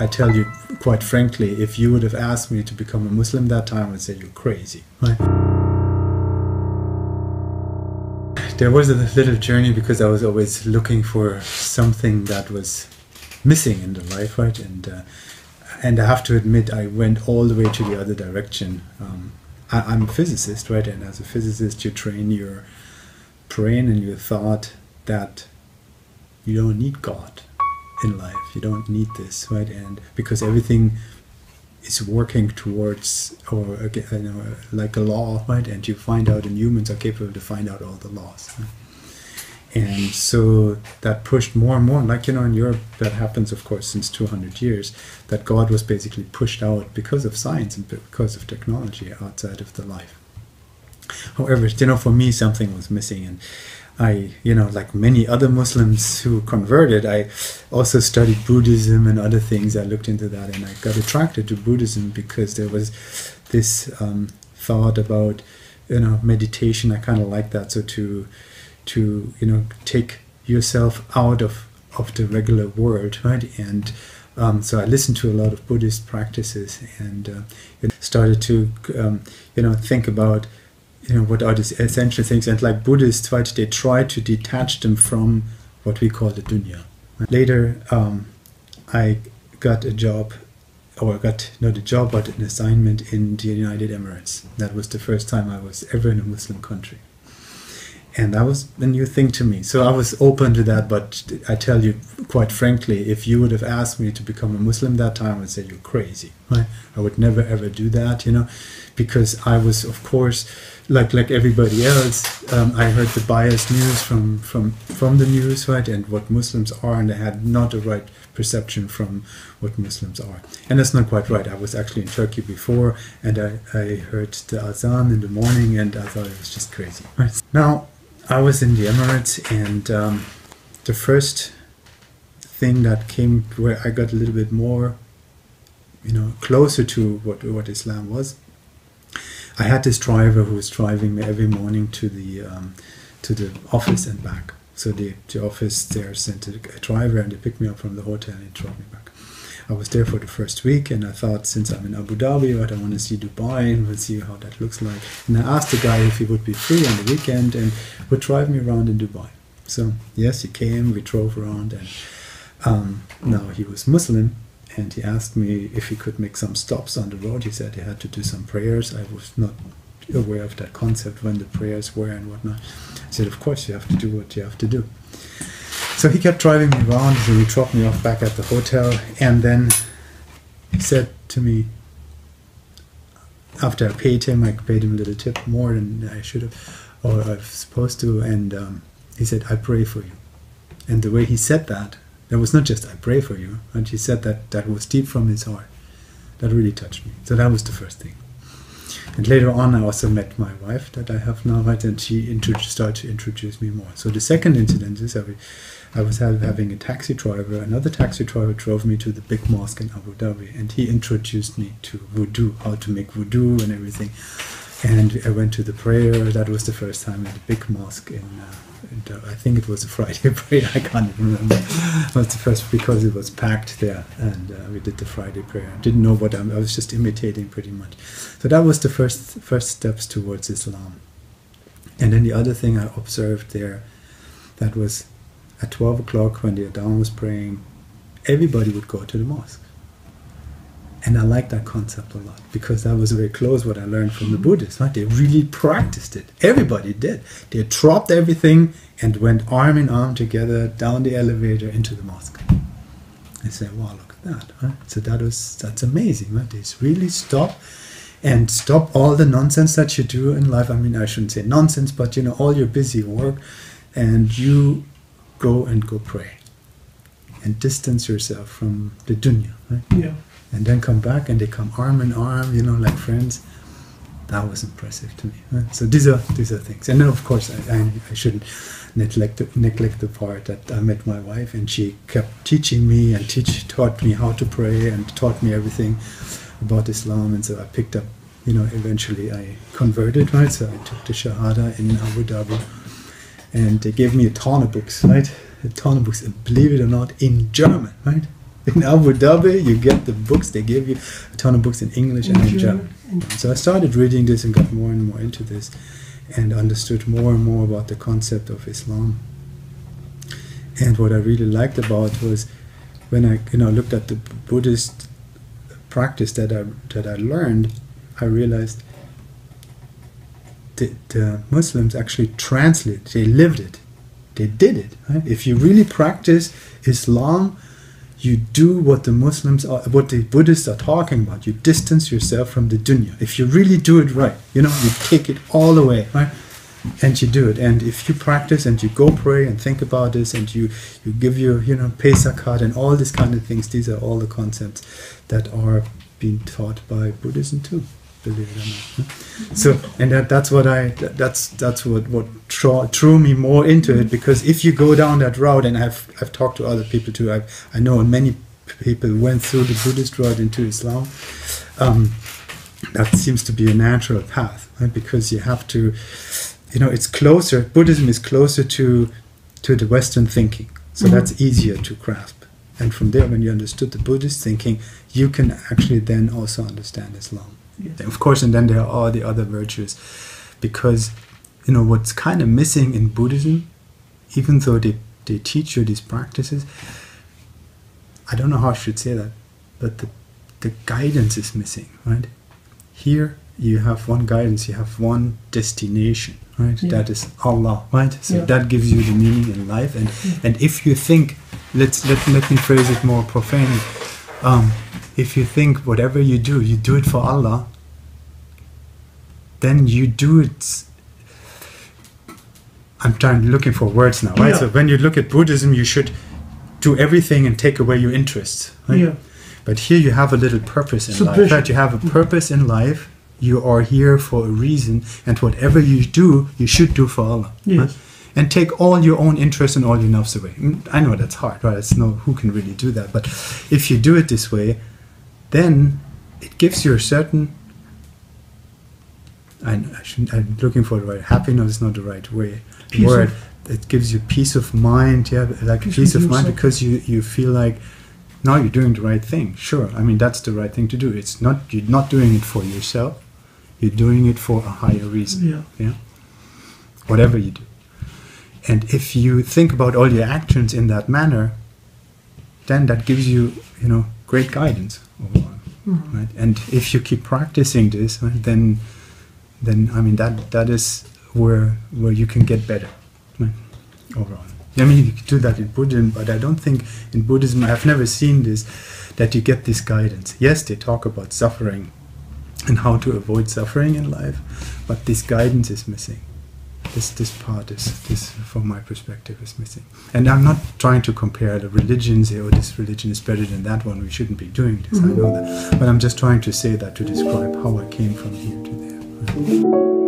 I tell you quite frankly, if you would have asked me to become a Muslim that time, I would say you're crazy, right? There was a little journey because I was always looking for something that was missing in the life, right? And I have to admit, I went all the way to the other direction. I'm a physicist, right? And as a physicist, you train your brain and your thought that you don't need God in life. You don't need this, right? And because everything is working towards, or like a law, right? And you find out, and humans are capable to find out all the laws. Right? And so that pushed more and more, like, in Europe, that happens, of course, since 200 years, that God was basically pushed out because of science and because of technology outside of the life. However, for me, something was missing. And I, like many other Muslims who converted, I also studied Buddhism and other things. I looked into that, and I got attracted to Buddhism because there was this thought about, meditation. I kind of like that. So to take yourself out of the regular world, right? And so I listened to a lot of Buddhist practices and started to think about what are the essential things. And like Buddhists, right, they try to detach them from what we call the dunya. Later I got a job, or got not a job but an assignment in the United Emirates. That was the first time I was ever in a Muslim country. And that was a new thing to me. So I was open to that, but I tell you quite frankly, if you would have asked me to become a Muslim that time, I would say you're crazy, right? I would never ever do that, because I was, of course, like everybody else, I heard the biased news from the news, right? And what Muslims are, and I had not a right perception from what Muslims are. And that's not quite right. I was actually in Turkey before, and I heard the Alasan in the morning, and I thought it was just crazy, right? Now, I was in the Emirates, and the first thing that came where I got a little bit more, closer to what Islam was, I had this driver who was driving me every morning to the office and back. So the office there sent a driver, and they picked me up from the hotel and drove me back. I was there for the first week, and I thought, since I'm in Abu Dhabi, right, I want to see Dubai and we'll see how that looks like. And I asked the guy if he would be free on the weekend and would drive me around in Dubai. So yes, he came, we drove around, and now he was Muslim, and he asked me if he could make some stops on the road. He said he had to do some prayers. I was not aware of that concept, when the prayers were and whatnot. I said, of course, you have to do what you have to do. So he kept driving me around, so he dropped me off back at the hotel, and then he said to me, after I paid him a little tip more than I should have, or I was supposed to, and he said, I pray for you. And the way he said that was not just I pray for you, and he said that was deep from his heart. That really touched me. So that was the first thing. And later on, I also met my wife that I have now, right, and she started to introduce me more. So the second incident is I was having a taxi driver. Another taxi driver drove me to the big mosque in Abu Dhabi, and he introduced me to wudu, how to make wudu and everything. And I went to the prayer. That was the first time in the big mosque I think it was a Friday prayer. I can't even remember. It was the first, because it was packed there, and we did the Friday prayer. I didn't know what I was just imitating pretty much. So that was the first steps towards Islam. And then the other thing I observed there, that was at 12 o'clock when the Adhan was praying, everybody would go to the mosque. And I like that concept a lot, because that was very close what I learned from the Buddhists, right? They really practiced it. Everybody did. They dropped everything and went arm in arm together down the elevator into the mosque. I said, wow, look at that, right? So that's amazing, right? They really stop all the nonsense that you do in life. I mean, I shouldn't say nonsense, but all your busy work, and you go pray and distance yourself from the dunya, right? Yeah. And then come back, and they come arm in arm, like friends. That was impressive to me. Right? So these are things. And then, of course, I shouldn't neglect the part that I met my wife, and she kept teaching me and taught me how to pray and taught me everything about Islam. And so I picked up, eventually I converted, right? So I took the Shahada in Abu Dhabi, and they gave me a ton of books, right? A ton of books, and believe it or not, in German, right? In Abu Dhabi, you get the books. They give you a ton of books in English and in German. So I started reading this and got more and more into this, and understood more and more about the concept of Islam. And what I really liked about was when I looked at the Buddhist practice that I learned, I realized the Muslims actually translated, they lived it, they did it. Right? If you really practice Islam, you do what what the Buddhists are talking about. You distance yourself from the dunya. If you really do it right, you take it all away, right? And you do it. And if you practice and you go pray and think about this, and you give your pay zakat and all these kind of things, these are all the concepts that are being taught by Buddhism too, believe it or not. So, and that's what drew me more into it, because if you go down that route, and I've talked to other people too, I know many people went through the Buddhist route into Islam. That seems to be a natural path, right? Because you have to, it's closer. Buddhism is closer to the Western thinking, so that's easier to grasp. And from there, when you understood the Buddhist thinking, you can actually then also understand Islam. Yes. Of course, and then there are all the other virtues. Because, what's kind of missing in Buddhism, even though they teach you these practices, I don't know how I should say that, but the guidance is missing, right? Here, you have one guidance, you have one destination, right? Yeah. That is Allah, right? So that gives you the meaning in life. And if you think, let me phrase it more profanely, if you think whatever you do it for Allah, then you do it. I'm looking for words now, right? Yeah. So when you look at Buddhism, you should do everything and take away your interests, right? Yeah. But here you have a little purpose in life, right? You have a purpose in life. You are here for a reason, and whatever you do, you should do for Allah. Yes. Right? And take all your own interests and all your nafs away. I know that's hard, right? Who can really do that? But if you do it this way, then it gives you a certain, I'm looking for the right, happiness is not the right word. It gives you peace of mind, peace of mind, because you feel like, now you're doing the right thing. Sure, that's the right thing to do. You're not doing it for yourself, you're doing it for a higher reason. Yeah? Whatever you do. And if you think about all your actions in that manner, then that gives you, great guidance overall, right? And if you keep practicing this, right, then that is where you can get better, right, overall. You can do that in Buddhism, but I don't think in Buddhism, I've never seen this, that you get this guidance. Yes, they talk about suffering and how to avoid suffering in life, but this guidance is missing. This part is, from my perspective, is missing. And I'm not trying to compare the religions, this religion is better than that one, we shouldn't be doing this, I know that. But I'm just trying to say that to describe how I came from here to there.